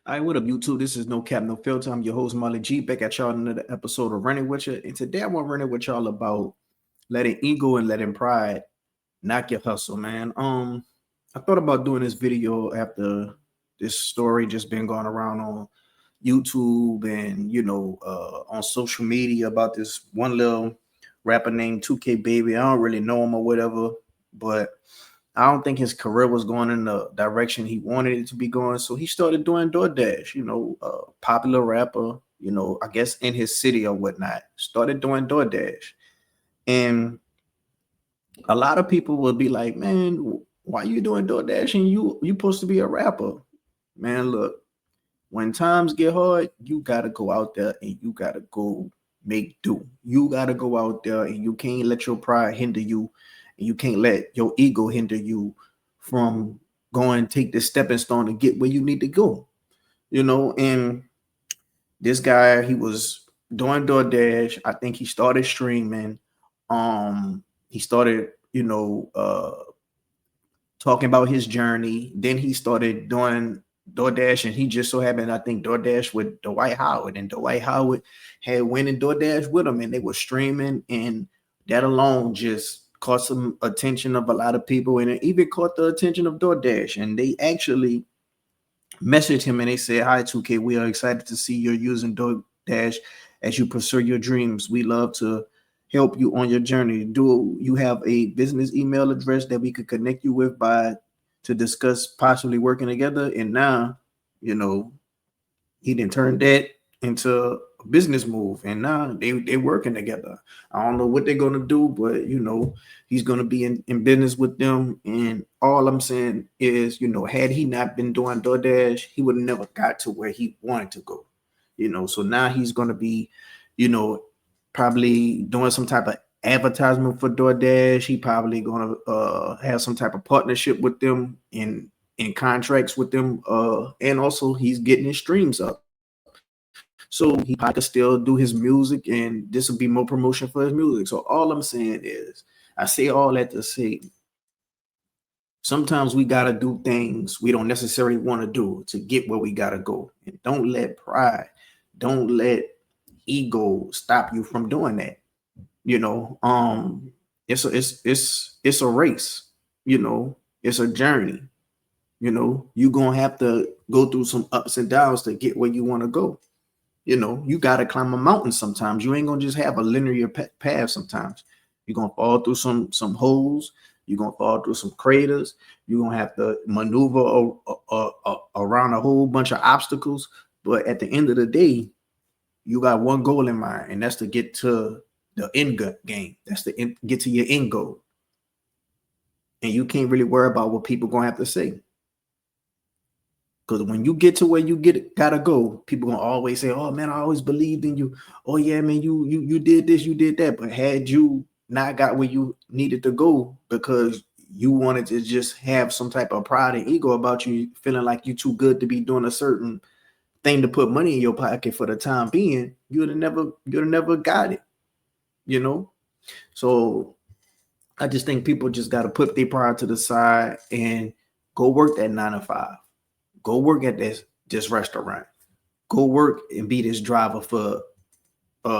All right, what up, YouTube? This is No Cap, No Filter. I'm your host, Molly G, back at y'all in another episode of Running With You. And today I want to run it with y'all about letting ego and letting pride knock your hustle, man. I thought about doing this video after this story just been going around on YouTube and on social media about this one little rapper named 2K Baby. I don't really know him or whatever, but I don't think his career was going in the direction he wanted it to be going. So he started doing DoorDash, popular rapper, I guess in his city or whatnot, started doing DoorDash. And a lot of people will be like, man, why you doing DoorDash and you supposed to be a rapper? Man, look, when times get hard, you gotta go out there and you gotta go make do. You gotta go out there and you can't let your pride hinder you, and you can't let your ego hinder you from going take the stepping stone to get where you need to go. And this guy, he was doing DoorDash. I think he started streaming. He started, talking about his journey. Then he started doing DoorDash, and he just so happened, I think, DoorDash with Dwight Howard, and Dwight Howard had went in DoorDash with him, and they were streaming, and that alone just caught some attention of a lot of people, and it even caught the attention of DoorDash, and they actually messaged him and they said, "Hi, 2K, we are excited to see you're using DoorDash as you pursue your dreams. We love to help you on your journey. Do you have a business email address that we could connect you with by to discuss possibly working together?" And now, you know, he didn't turn that into a business move, and now they working together. I don't know what they're gonna do, but he's gonna be in business with them. And all I'm saying is, had he not been doing DoorDash, he would have never got to where he wanted to go. So now he's gonna be, you know, probably doing some type of advertisement for DoorDash. He probably gonna have some type of partnership with them in contracts with them, and also he's getting his streams up. So he probably could still do his music, and this will be more promotion for his music. So all I'm saying is, I say all that to say, sometimes we gotta do things we don't necessarily want to do to get where we gotta go. And don't let pride, don't let ego stop you from doing that. You know, it's a race. It's a journey. You're gonna have to go through some ups and downs to get where you want to go. You got to climb a mountain sometimes. You ain't gonna just have a linear path. Sometimes you're gonna fall through some holes. You're gonna fall through some craters. You're gonna have to maneuver around a whole bunch of obstacles. But at the end of the day, you got one goal in mind, and that's to get to the end game. That's to get to your end goal. And you can't really worry about what people gonna have to say. Because when you get to where gotta go, people gonna always say, "Oh man, I always believed in you. Oh yeah, man, you did this, you did that." But had you not got where you needed to go because you wanted to just have some type of pride and ego about you, feeling like you too good to be doing a certain thing to put money in your pocket for the time being, you'd have never got it. So I just think people just got to put their pride to the side and go work that 9 to 5. Go work at this restaurant. Go work and be this driver for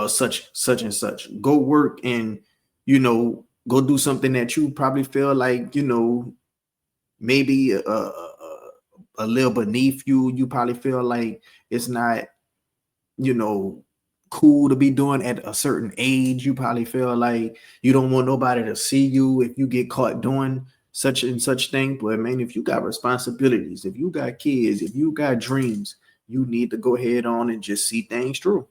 such and such. Go work and go do something that you probably feel like maybe a little beneath you. You probably feel like it's not cool to be doing at a certain age. You probably feel like you don't want nobody to see you if you get caught doing such and such thing. But man, if you got responsibilities, if you got kids, if you got dreams, you need to go ahead on and just see things through.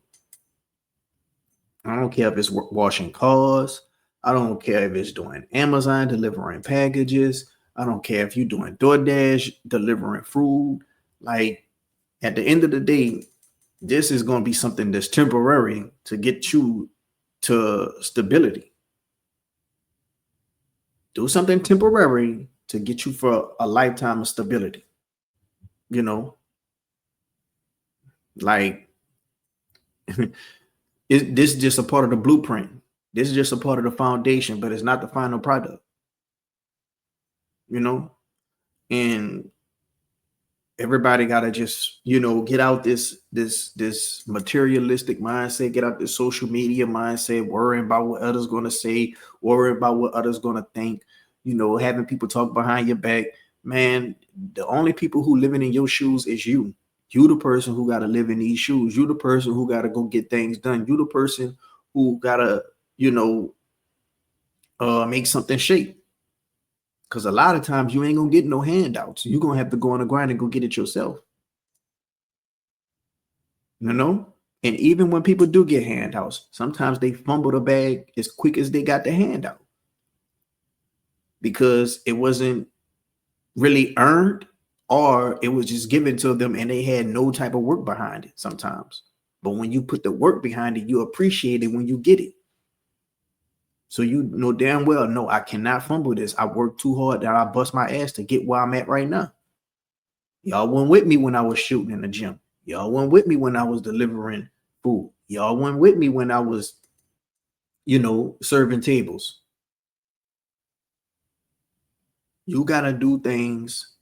I don't care if it's washing cars. I don't care if it's doing Amazon delivering packages. I don't care if you're doing DoorDash delivering food. Like, at the end of the day, this is going to be something that's temporary to get you to stability. Do something temporary to get you for a lifetime of stability. Like, this is just a part of the blueprint. This is just a part of the foundation, but it's not the final product. And everybody gotta just, get out this materialistic mindset, get out this social media mindset, worrying about what others gonna say, worrying about what others gonna think, having people talk behind your back. Man, the only people who living in your shoes is you. You the person who gotta live in these shoes. You the person who gotta go get things done. You the person who gotta, make something shake. Because a lot of times you ain't gonna get no handouts. You're gonna have to go on the grind and go get it yourself. And even when people do get handouts, sometimes they fumble the bag as quick as they got the handout, because it wasn't really earned, or it was just given to them and they had no type of work behind it sometimes. But when you put the work behind it, you appreciate it when you get it. So you know damn well, no, I cannot fumble this. I worked too hard that I bust my ass to get where I'm at right now. Y'all weren't with me when I was shooting in the gym. Y'all weren't with me when I was delivering food. Y'all weren't with me when I was, serving tables. You got to do things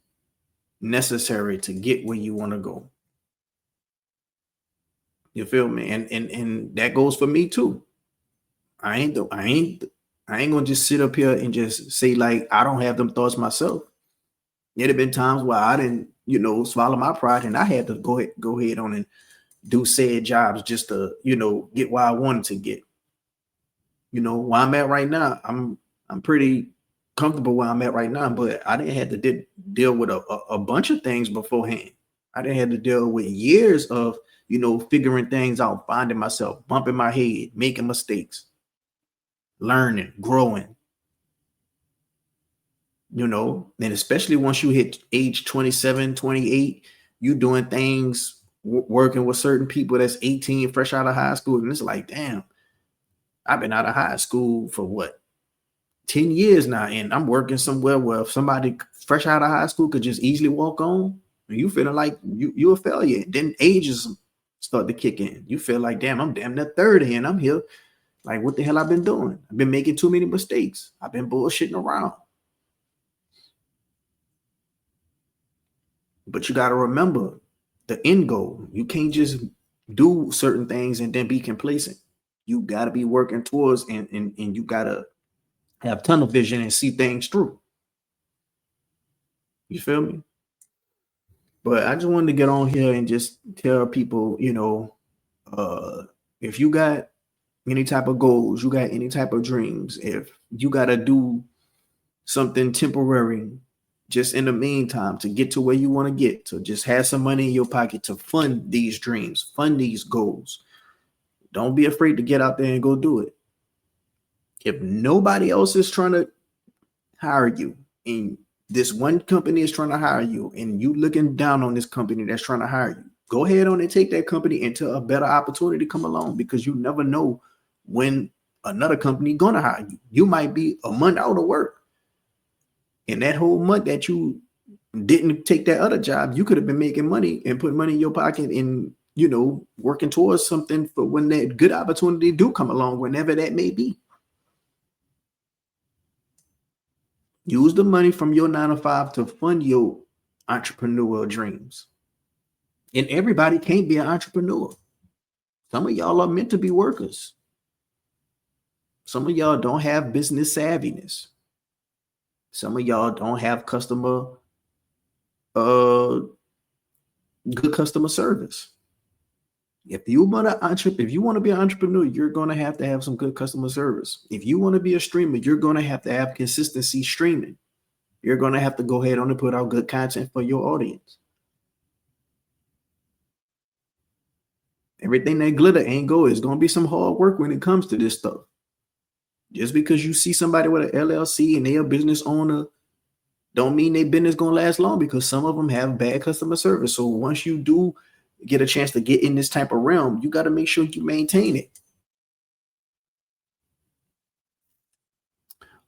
necessary to get where you want to go. You feel me? And that goes for me too. I ain't gonna just sit up here and just say like I don't have them thoughts myself. There'd have been times where I didn't, swallow my pride, and I had to go ahead on and do said jobs just to, get where I wanted to get. Where I'm at right now, I'm pretty comfortable where I'm at right now, but I didn't have to deal with a bunch of things beforehand. I didn't have to deal with years of, figuring things out, finding myself, bumping my head, making mistakes, learning, growing. And especially once you hit age 27, 28, you doing things, working with certain people that's 18, fresh out of high school. And it's like, damn, I've been out of high school for what, 10 years now. And I'm working somewhere where if somebody fresh out of high school could just easily walk on, and you feeling like you a failure. Then ages start to kick in. You feel like, damn, I'm damn near 30 and I'm here. Like, what the hell I've been doing? I've been making too many mistakes. I've been bullshitting around. But you got to remember the end goal. You can't just do certain things and then be complacent. You got to be working towards, and you got to have tunnel vision and see things through. You feel me? But I just wanted to get on here and just tell people, if you got any type of goals, you got any type of dreams, if you got to do something temporary just in the meantime to get to where you want to get, to just have some money in your pocket to fund these dreams, fund these goals, don't be afraid to get out there and go do it. If nobody else is trying to hire you, and this one company is trying to hire you, and you looking down on this company that's trying to hire you, go ahead on and take that company until a better opportunity come along, because you never know when another company gonna hire you. You might be a month out of work. And that whole month that you didn't take that other job, you could have been making money and put money in your pocket and, working towards something for when that good opportunity do come along, whenever that may be. Use the money from your 9-to-5 to fund your entrepreneurial dreams. And everybody can't be an entrepreneur. Some of y'all are meant to be workers. Some of y'all don't have business savviness. Some of y'all don't have good customer service. If you want to be an entrepreneur, you're going to have some good customer service. If you want to be a streamer, you're going to have consistency streaming. You're going to have to go ahead on and put out good content for your audience. Everything that glitter ain't gold. It's going to be some hard work when it comes to this stuff. Just because you see somebody with an LLC and they're a business owner, don't mean their business gonna last long, because some of them have bad customer service. So once you do get a chance to get in this type of realm, you got to make sure you maintain it.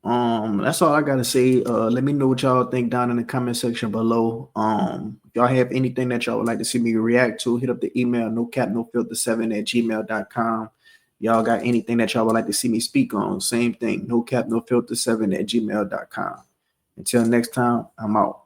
That's all I gotta say. Let me know what y'all think down in the comment section below. If y'all have anything that y'all would like to see me react to, hit up the email nocapnofilter7@gmail.com. Y'all got anything that y'all would like to see me speak on, same thing, nocapnofilter7@gmail.com. Until next time, I'm out.